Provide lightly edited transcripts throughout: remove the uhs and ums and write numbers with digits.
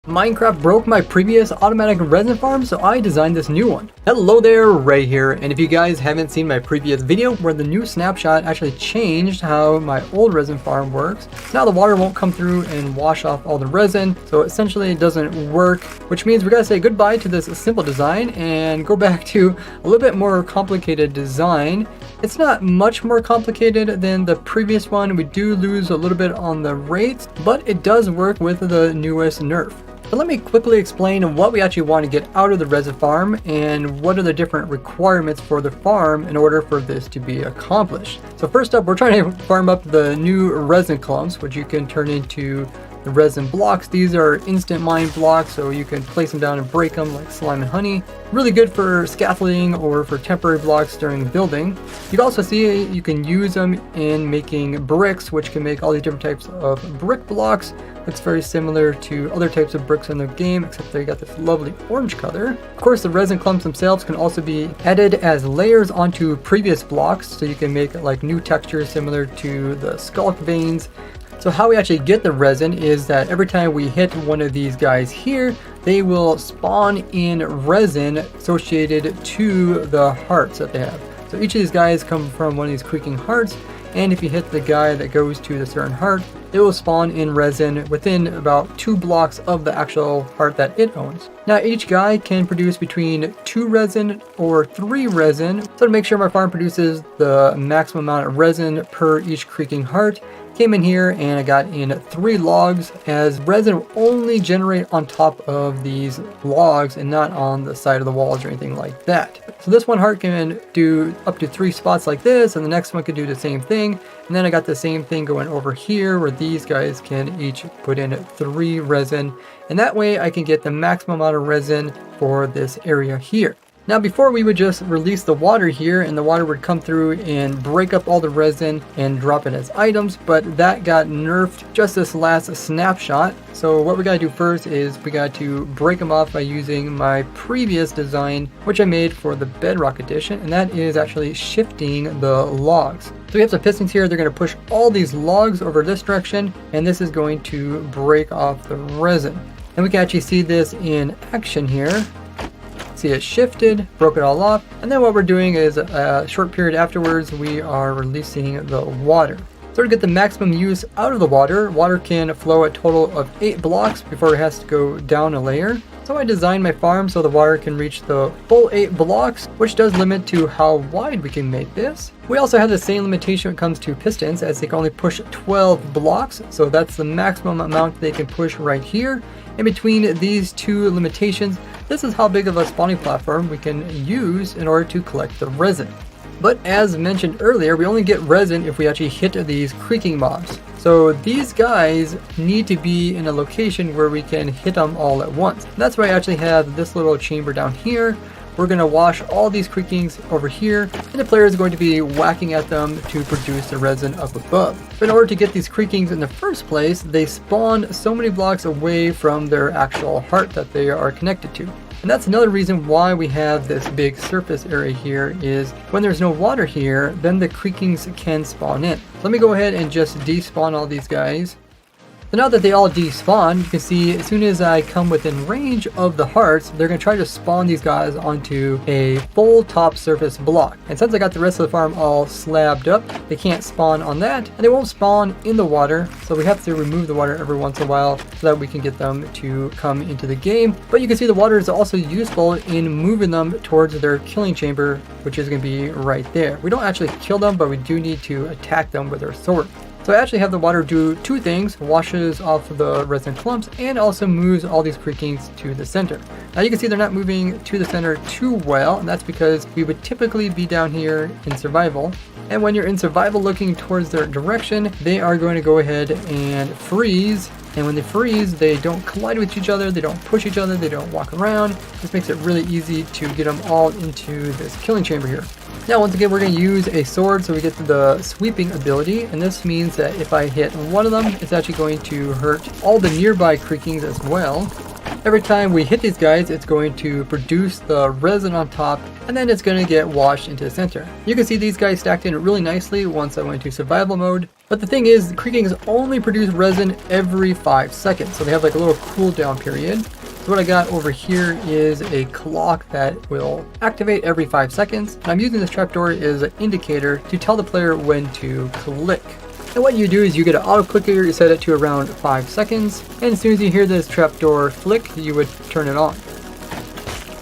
Minecraft broke my previous automatic resin farm, so I designed this new one. Hello there, Ray here, and if you guys haven't seen my previous video where the new snapshot actually changed how my old resin farm works, now the water won't come through and wash off all the resin, so essentially it doesn't work, which means we gotta say goodbye to this simple design and go back to a little bit more complicated design. It's not much more complicated than the previous one. We do lose a little bit on the rates, but it does work with the newest nerf. But let me quickly explain what we actually want to get out of the resin farm and what are the different requirements for the farm in order for this to be accomplished. So first up, we're trying to farm up the new resin clumps, which you can turn into the resin blocks. These are instant mine blocks, so you can place them down and break them like slime and honey. Really good for scaffolding or for temporary blocks during building. You can also see you can use them in making bricks, which can make all these different types of brick blocks. Looks very similar to other types of bricks in the game, except they got this lovely orange color. Of course, the resin clumps themselves can also be added as layers onto previous blocks, so you can make like new textures similar to the skulk veins. So how we actually get the resin is that every time we hit one of these guys here, they will spawn in resin associated to the hearts that they have. So each of these guys come from one of these creaking hearts, and if you hit the guy that goes to the certain heart, it will spawn in resin within about 2 blocks of the actual heart that it owns. Now each guy can produce between 2 resin or 3 resin, so to make sure my farm produces the maximum amount of resin per each creaking heart, came in here and I got in 3 logs, as resin will only generate on top of these logs and not on the side of the walls or anything like that. So this one heart can do up to 3 spots like this, and the next one can do the same thing. And then I got the same thing going over here where these guys can each put in 3 resin, and that way I can get the maximum amount of resin for this area here. Now before we would just release the water here and the water would come through and break up all the resin and drop it as items, but that got nerfed just this last snapshot. So what we gotta do first is we got to break them off by using my previous design, which I made for the Bedrock edition, and that is actually shifting the logs. So we have some pistons here, they're gonna push all these logs over this direction, and this is going to break off the resin. And we can actually see this in action here. See, it shifted, broke it all off, and then what we're doing is a short period afterwards we are releasing the water. So to get the maximum use out of the water, water can flow a total of 8 blocks before it has to go down a layer. So I designed my farm so the water can reach the full 8 blocks, which does limit to how wide we can make this. We also have the same limitation when it comes to pistons, as they can only push 12 blocks, so that's the maximum amount they can push right here. In between these 2 limitations, this is how big of a spawning platform we can use in order to collect the resin. But as mentioned earlier, we only get resin if we actually hit these creaking mobs. So these guys need to be in a location where we can hit them all at once. And that's why I actually have this little chamber down here. We're going to wash all these creakings over here, and the player is going to be whacking at them to produce the resin up above. But in order to get these creakings in the first place, they spawn so many blocks away from their actual heart that they are connected to. And that's another reason why we have this big surface area here, is when there's no water here, then the creakings can spawn in. Let me go ahead and just despawn all these guys. So now that they all despawn, you can see as soon as I come within range of the hearts, they're going to try to spawn these guys onto a full top surface block. And since I got the rest of the farm all slabbed up, they can't spawn on that, and they won't spawn in the water, so we have to remove the water every once in a while so that we can get them to come into the game. But you can see the water is also useful in moving them towards their killing chamber, which is going to be right there. We don't actually kill them, but we do need to attack them with our sword. So I actually have the water do 2 things, washes off the resin clumps and also moves all these creakings to the center. Now you can see they're not moving to the center too well, and that's because we would typically be down here in survival. And when you're in survival looking towards their direction, they are going to go ahead and freeze. And when they freeze, they don't collide with each other, they don't push each other, they don't walk around. This makes it really easy to get them all into this killing chamber here. Now once again, we're going to use a sword so we get to the sweeping ability, and this means that if I hit one of them, it's actually going to hurt all the nearby creakings as well. Every time we hit these guys, it's going to produce the resin on top, and then it's going to get washed into the center. You can see these guys stacked in really nicely once I went to survival mode. But the thing is, Creakings only produce resin every 5 seconds, so they have like a little cooldown period. So what I got over here is a clock that will activate every 5 seconds. And I'm using this trapdoor as an indicator to tell the player when to click. And what you do is you get an auto clicker, you set it to around 5 seconds, and as soon as you hear this trapdoor flick, you would turn it on.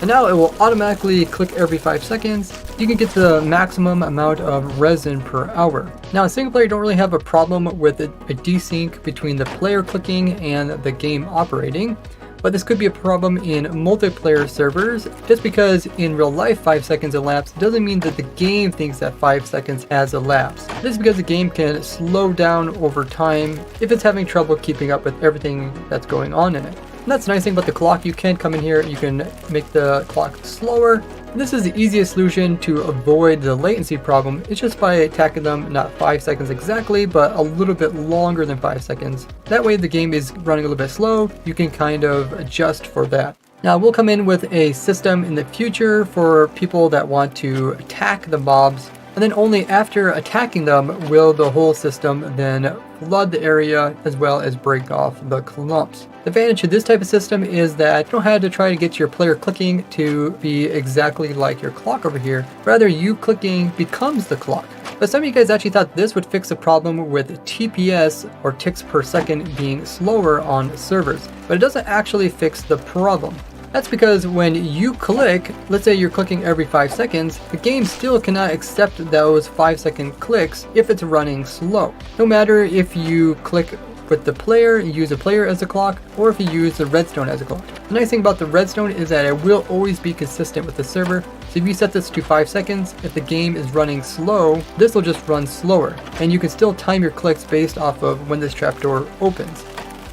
And now it will automatically click every 5 seconds. You can get the maximum amount of resin per hour. Now in single player you don't really have a problem with a desync between the player clicking and the game operating. But this could be a problem in multiplayer servers. Just because in real life 5 seconds elapsed doesn't mean that the game thinks that 5 seconds has elapsed. This is because the game can slow down over time if it's having trouble keeping up with everything that's going on in it. And that's the nice thing about the clock. You can come in here, you can make the clock slower. And this is the easiest solution to avoid the latency problem. It's just by attacking them not 5 seconds exactly, but a little bit longer than 5 seconds. That way the game is running a little bit slow. You can kind of adjust for that. Now we'll come in with a system in the future for people that want to attack the mobs, and then only after attacking them will the whole system then flood the area as well as break off the clumps. The advantage of this type of system is that you don't have to try to get your player clicking to be exactly like your clock over here. Rather, you clicking becomes the clock. But some of you guys actually thought this would fix the problem with TPS, or ticks per second, being slower on servers. But it doesn't actually fix the problem. That's because when you click, let's say you're clicking every 5 seconds, the game still cannot accept those 5-second clicks if it's running slow. No matter if you click with the player, you use a player as a clock, or if you use the redstone as a clock. The nice thing about the redstone is that it will always be consistent with the server. So if you set this to 5 seconds, if the game is running slow, this will just run slower. And you can still time your clicks based off of when this trapdoor opens.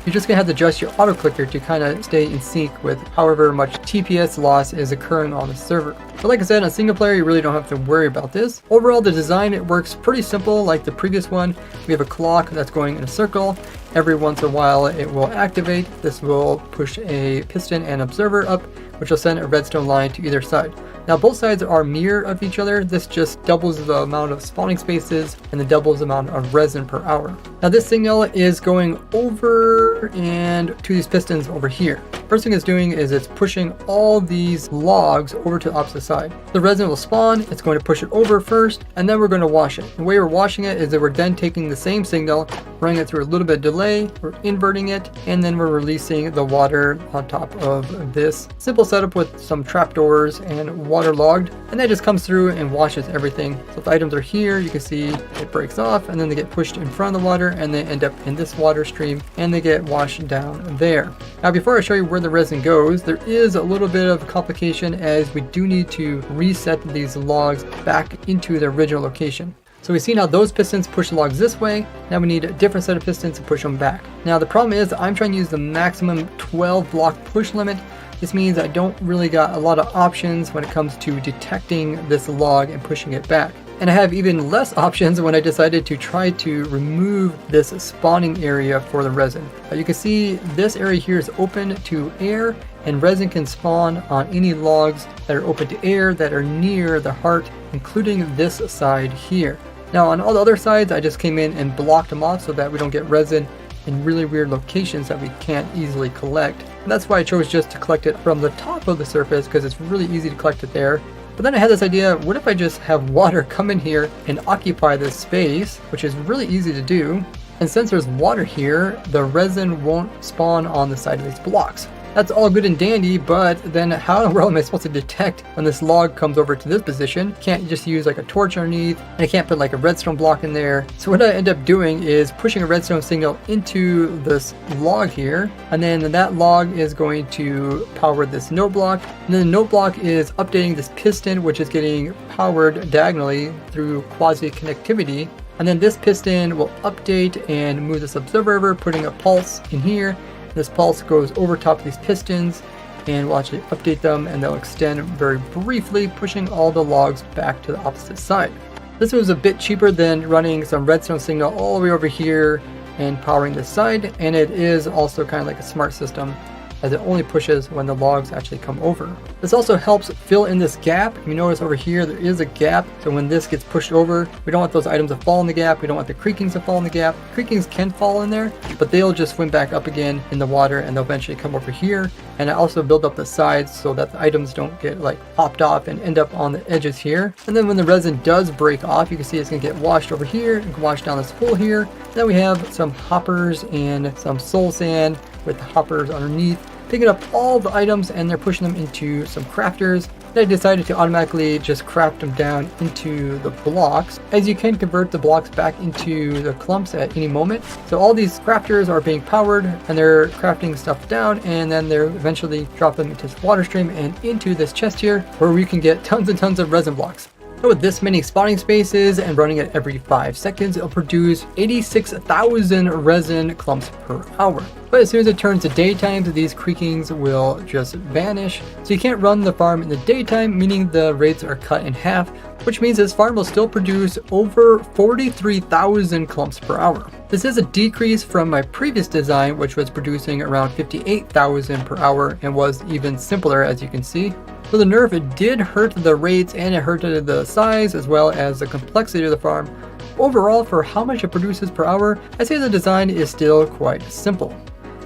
You're just going to have to adjust your auto clicker to kind of stay in sync with however much TPS loss is occurring on the server. But like I said, on single player you really don't have to worry about this. Overall, the design, it works pretty simple like the previous one. We have a clock that's going in a circle. Every once in a while it will activate. This will push a piston and observer up, which will send a redstone line to either side. Now both sides are mirror of each other. This just doubles the amount of spawning spaces and then doubles the amount of resin per hour. Now this signal is going over and to these pistons over here. First thing it's doing is it's pushing all these logs over to the opposite side. The resin will spawn, it's going to push it over first, and then we're going to wash it. The way we're washing it is that we're then taking the same signal, running it through a little bit of delay, we're inverting it, and then we're releasing the water on top of this. Simple setup with some trapdoors and waterlogged, and that just comes through and washes everything. So if the items are here, you can see it breaks off, and then they get pushed in front of the water, and they end up in this water stream, and they get washed down there. Now before I show you where the resin goes, there is a little bit of complication as we do need to reset these logs back into their original location. So we've seen how those pistons push the logs this way. Now we need a different set of pistons to push them back. Now the problem is I'm trying to use the maximum 12 block push limit. This means I don't really got a lot of options when it comes to detecting this log and pushing it back. And I have even less options when I decided to try to remove this spawning area for the resin. You can see this area here is open to air, and resin can spawn on any logs that are open to air that are near the heart, including this side here. Now on all the other sides, I just came in and blocked them off so that we don't get resin in really weird locations that we can't easily collect. And that's why I chose just to collect it from the top of the surface, because it's really easy to collect it there. But then I had this idea, what if I just have water come in here and occupy this space, which is really easy to do. And since there's water here, the resin won't spawn on the side of these blocks. That's all good and dandy, but then how in the world am I supposed to detect when this log comes over to this position? Can't just use like a torch underneath, and I can't put like a redstone block in there. So what I end up doing is pushing a redstone signal into this log here, and then that log is going to power this note block, and then the note block is updating this piston, which is getting powered diagonally through quasi connectivity. And then this piston will update and move this observer over, putting a pulse in here. This pulse goes over top of these pistons and we'll actually update them, and they'll extend very briefly, pushing all the logs back to the opposite side. This was a bit cheaper than running some redstone signal all the way over here and powering this side, and it is also kind of like a smart system. as it only pushes when the logs actually come over. This also helps fill in this gap. You notice over here there is a gap, so when this gets pushed over, we don't want those items to fall in the gap, we don't want the creakings to fall in the gap. Creakings can fall in there, but they'll just swim back up again in the water and they'll eventually come over here. And I also build up the sides so that the items don't get like popped off and end up on the edges here. And then when the resin does break off, you can see it's gonna get washed over here and wash down this hole here. Then we have some hoppers and some soul sand with the hoppers underneath, picking up all the items, and they're pushing them into some crafters. And I decided to automatically just craft them down into the blocks, as you can convert the blocks back into the clumps at any moment. So all these crafters are being powered and they're crafting stuff down, and then they're eventually drop them into this water stream and into this chest here where we can get tons and tons of resin blocks. So with this many spawning spaces and running it every 5 seconds, it'll produce 86,000 resin clumps per hour. But as soon as it turns to daytime, these creakings will just vanish. So you can't run the farm in the daytime, meaning the rates are cut in half, which means this farm will still produce over 43,000 clumps per hour. This is a decrease from my previous design, which was producing around 58,000 per hour and was even simpler, as you can see. So the nerf, it did hurt the rates and it hurted the size as well as the complexity of the farm. Overall, for how much it produces per hour, I'd say the design is still quite simple.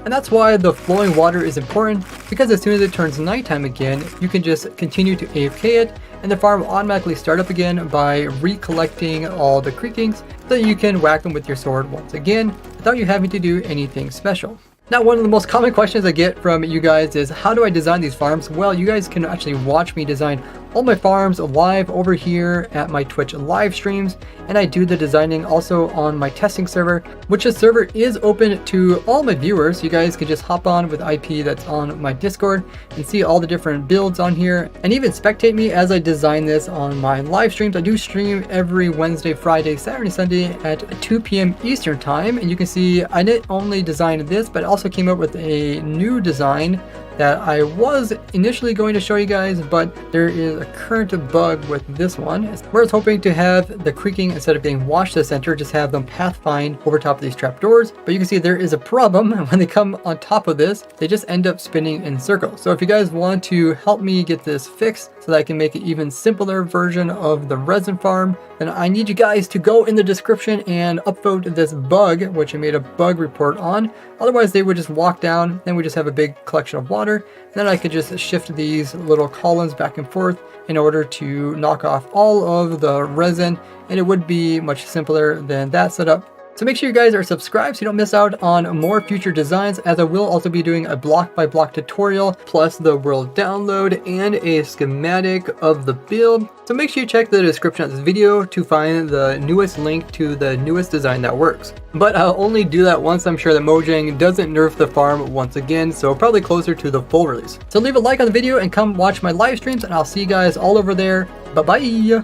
And that's why the flowing water is important, because as soon as it turns nighttime again, you can just continue to AFK it, and the farm will automatically start up again by recollecting all the creakings, so that you can whack them with your sword once again, without you having to do anything special. Now, one of the most common questions I get from you guys is, how do I design these farms? Well, you guys can actually watch me design all my farms live over here at my Twitch live streams, and I do the designing also on my testing server, which the server is open to all my viewers. You guys can just hop on with IP that's on my Discord and see all the different builds on here, and even spectate me as I design this on my live streams. I do stream every Wednesday, Friday, Saturday, Sunday at 2 p.m. Eastern time, and you can see I not only designed this, but also came up with a new design that I was initially going to show you guys, but there is a current bug with this one, where it's hoping to have the creaking, instead of being washed to the center, just have them pathfind over top of these trapdoors. But you can see there is a problem. When they come on top of this, they just end up spinning in circles. So if you guys want to help me get this fixed so that I can make an even simpler version of the resin farm, then I need you guys to go in the description and upvote this bug, which I made a bug report on. Otherwise they would just walk down, then we just have a big collection of water, and then I could just shift these little columns back and forth in order to knock off all of the resin, and it would be much simpler than that setup. So make sure you guys are subscribed so you don't miss out on more future designs, as I will also be doing a block by block tutorial, plus the world download and a schematic of the build. So make sure you check the description of this video to find the newest link to the newest design that works. But I'll only do that once I'm sure that Mojang doesn't nerf the farm once again, so probably closer to the full release. So leave a like on the video and come watch my live streams, and I'll see you guys all over there. Bye bye!